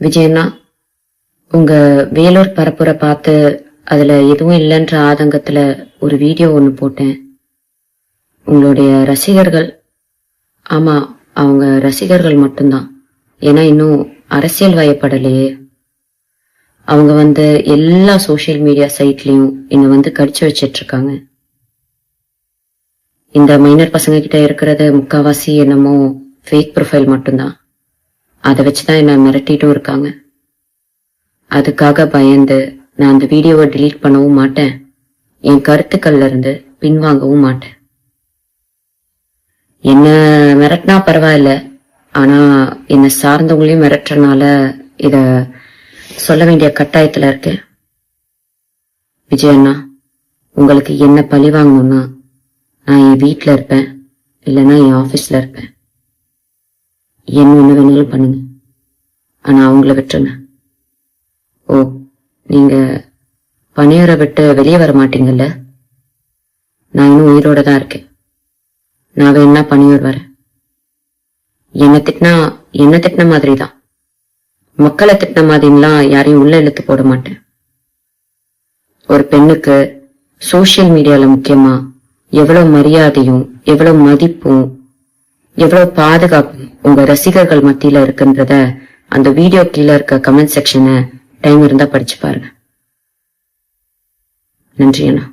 விஜயண்ணா, உங்க வேலூர் பரப்புரை பார்த்து அதுல எதுவும் இல்லைன்ற ஆதங்கத்துல ஒரு வீடியோ ஒண்ணு போட்டேன். உங்களுடைய ரசிகர்கள், ஆமா, அவங்க ரசிகர்கள் மட்டும்தான். ஏன்னா இன்னும் அரசியல் வயப்படலையே. அவங்க எல்லா சோசியல் மீடியா சைட்லயும் என்ன கடிச்சு வச்சிட்டு இருக்காங்க. இந்த மைனர் பசங்க கிட்ட இருக்கிறது முக்காவாசி என்னமோ ஃபேக் ப்ரொஃபைல் மட்டும்தான். அதை வச்சுதான் என்ன மிரட்டிட்டும் இருக்காங்க. அதுக்காக பயந்து நான் அந்த வீடியோவை டிலீட் பண்ணவும் மாட்டேன், என் கருத்துக்கள்ல இருந்து பின்வாங்கவும் மாட்டேன். என்ன மிரட்டினா பரவாயில்ல, ஆனா என்ன சார்ந்தவங்களையும் மிரட்டுறனால இத சொல்ல வேண்டிய கட்டாயத்துல இருக்கேன். விஜயண்ணா, உங்களுக்கு என்ன பழி வாங்கணும்னா நான் என் வீட்டுல இருப்பேன், இல்லைன்னா என் ஆபீஸ்ல இருப்பேன். என்ன வேணாலும் பண்ணுங்க, ஆனா அவங்கள விட்டுருங்க. ஓ, நீங்க பணியரை விட்டு வெளியே வர மாட்டீங்கல்ல? நான் இன்னும் உயிரோட தான் இருக்கேன். நான் வேணா பணியூர் வரேன். என்ன திட்டின மாதிரி தான், மக்களை திட்டின மாதிரிலாம் யாரையும் உள்ள இழுத்து போட மாட்டேன். ஒரு பெண்ணுக்கு சோசியல் மீடியால முக்கியமா எவ்வளவு மரியாதையும் எவ்வளவு மதிப்பும் எவ்வளவு பாதுகாப்பும் உங்க ரசிகர்கள் மத்தியில இருக்குன்றத அந்த வீடியோ கீழே இருக்க கமெண்ட் செக்ஷனை டைம் இருந்தா படிச்சு பாருங்க. நன்றி அண்ணா.